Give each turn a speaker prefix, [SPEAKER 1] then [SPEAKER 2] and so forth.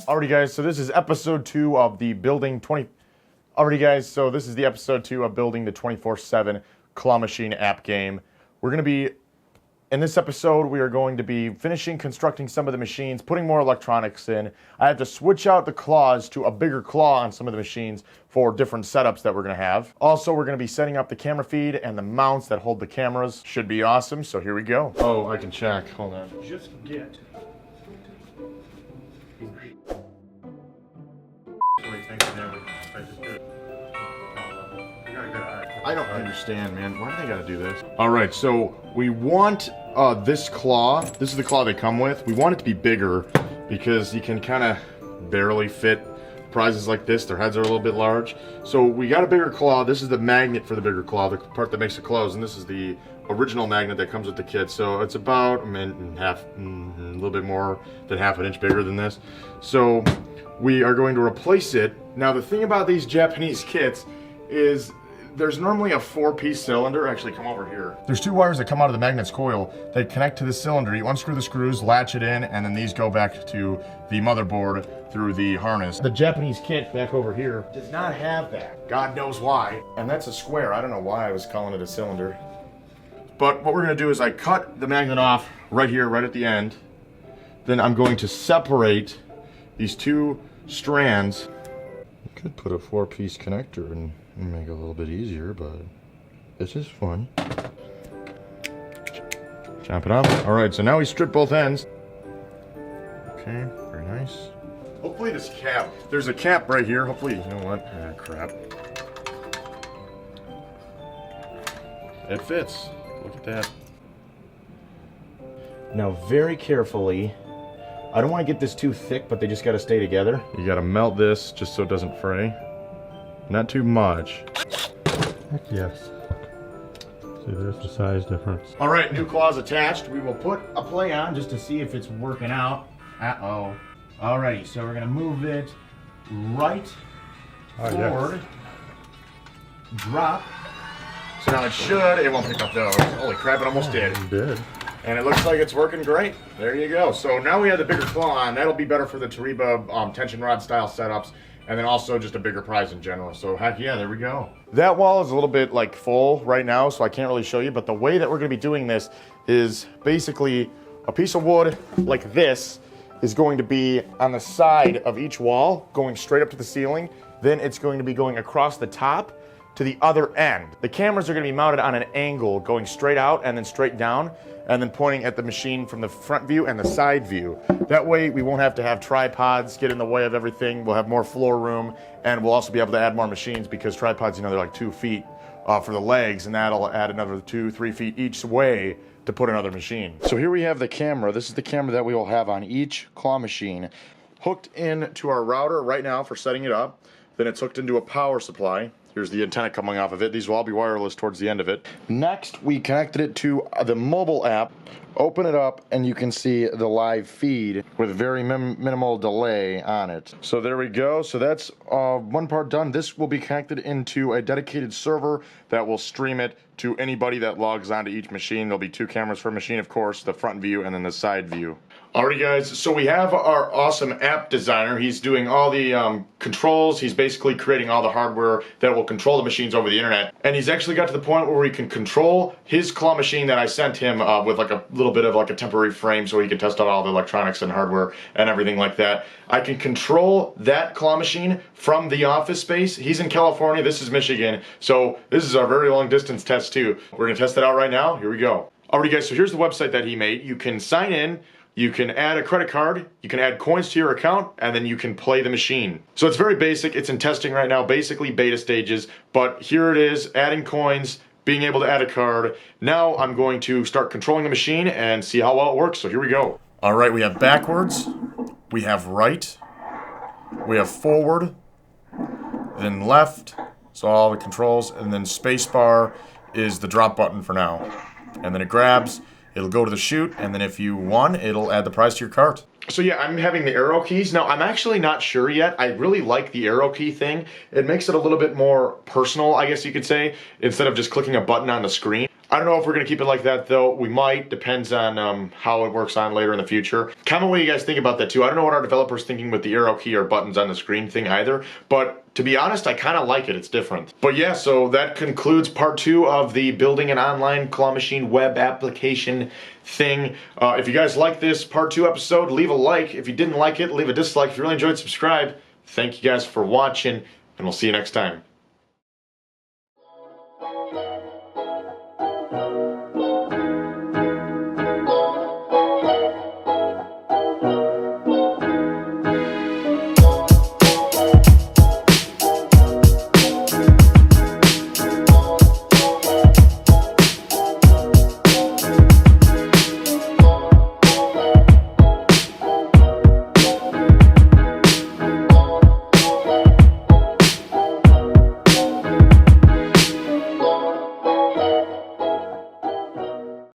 [SPEAKER 1] Alrighty guys, so this is episode 2 of the building 20... Alrighty guys, so this is the episode 2 of building the 24/7 Claw Machine app game. We're going to be, in this episode, we are going to be finishing constructing some of the machines, putting more electronics in. I have to switch out the claws to a bigger claw on some of the machines for different setups that we're going to have. Also, we're going to be setting up the camera feed and the mounts that hold the cameras. Should be awesome, so here we go. Oh, I can check. Hold on.
[SPEAKER 2] Just get.
[SPEAKER 1] I don't understand, man. Why do they gotta do this? Alright, so we want this claw. This is the claw they come with. We want it to be bigger because you can kind of barely fit prizes like this. Their heads are a little bit large. So we got a bigger claw. This is the magnet for the bigger claw, the part that makes it close. And this is the original magnet that comes with the kit. So it's about a little bit more than half an inch bigger than this. So we are going to replace it. Now the thing about these Japanese kits is there's normally a 4-piece cylinder. Actually, come over here. There's 2 wires that come out of the magnet's coil that connect to the cylinder. You unscrew the screws, latch it in, and then these go back to the motherboard through the harness. The Japanese kit back over here does not have that. God knows why. And that's a square. I don't know why I was calling it a cylinder. But what we're gonna do is I cut the magnet off right here, right at the end. Then I'm going to separate these 2 strands. You could put a 4-piece connector and make it a little bit easier, but this is fun. Chop it up. Alright, so now we strip both ends. Okay, very nice. Hopefully this cap, there's a cap right here. Hopefully, you know what? Ah, crap. It fits. Look at that.
[SPEAKER 3] Now very carefully, I don't want to get this too thick, but they just got to stay together.
[SPEAKER 1] You got to melt this just so it doesn't fray. Not too much.
[SPEAKER 2] Heck yes. See, there's the size difference.
[SPEAKER 1] All right, new claws attached. We will put a play on just to see if it's working out. Uh-oh. Alrighty, so we're gonna move it right forward. Yes. Drop. So now it won't pick up those. Holy crap, it almost did.
[SPEAKER 2] It did.
[SPEAKER 1] And it looks like it's working great. There you go. So now we have the bigger claw on. That'll be better for the Tariba tension rod style setups. And then also just a bigger prize in general. So heck yeah, there we go. That wall is a little bit like full right now, so I can't really show you, but the way that we're gonna be doing this is basically a piece of wood like this is going to be on the side of each wall, going straight up to the ceiling. Then it's going to be going across the top to the other end. The cameras are gonna be mounted on an angle, going straight out and then straight down, and then pointing at the machine from the front view and the side view. That way we won't have to have tripods get in the way of everything. We'll have more floor room, and we'll also be able to add more machines because tripods, you know, they're like 2 feet for the legs, and that'll add another 2-3 feet each way to put another machine. So here we have the camera. This is the camera that we will have on each claw machine, hooked in to our router right now for setting it up. Then it's hooked into a power supply. Here's the antenna coming off of it. These will all be wireless towards the end of it. Next, we connected it to the mobile app. Open it up and you can see the live feed with very minimal delay on it. So there we go. So that's one part done. This will be connected into a dedicated server that will stream it to anybody that logs onto each machine. There'll be 2 cameras per machine, of course, the front view and then the side view. Alrighty guys, so we have our awesome app designer. He's doing all the controls. He's basically creating all the hardware that will control the machines over the internet. And he's actually got to the point where he can control his claw machine that I sent him with like a little bit of like a temporary frame so he can test out all the electronics and hardware and everything like that. I can control that claw machine from the office space. He's in California, this is Michigan. So this is our very long distance test too. We're gonna test that out right now. Here we go. Alrighty guys, so here's the website that he made. You can sign in. You can add a credit card, you can add coins to your account, and then you can play the machine. So it's very basic, it's in testing right now, basically beta stages, but here it is, adding coins, being able to add a card. Now I'm going to start controlling the machine and see how well it works, so here we go. All right, we have backwards, we have right, we have forward, then left, so all the controls, and then spacebar is the drop button for now. And then it grabs, it'll go to the chute, and then if you won, it'll add the prize to your cart. So yeah, I'm having the arrow keys. Now, I'm actually not sure yet. I really like the arrow key thing. It makes it a little bit more personal, I guess you could say, instead of just clicking a button on the screen. I don't know if we're going to keep it like that, though. We might. Depends on how it works on later in the future. Comment what you guys think about that, too. I don't know what our developer's thinking with the arrow key or buttons on the screen thing either. But to be honest, I kind of like it. It's different. But yeah, so that concludes part 2 of the building an online claw machine web application thing. If you guys like this part 2 episode, leave a like. If you didn't like it, leave a dislike. If you really enjoyed, subscribe. Thank you guys for watching, and we'll see you next time.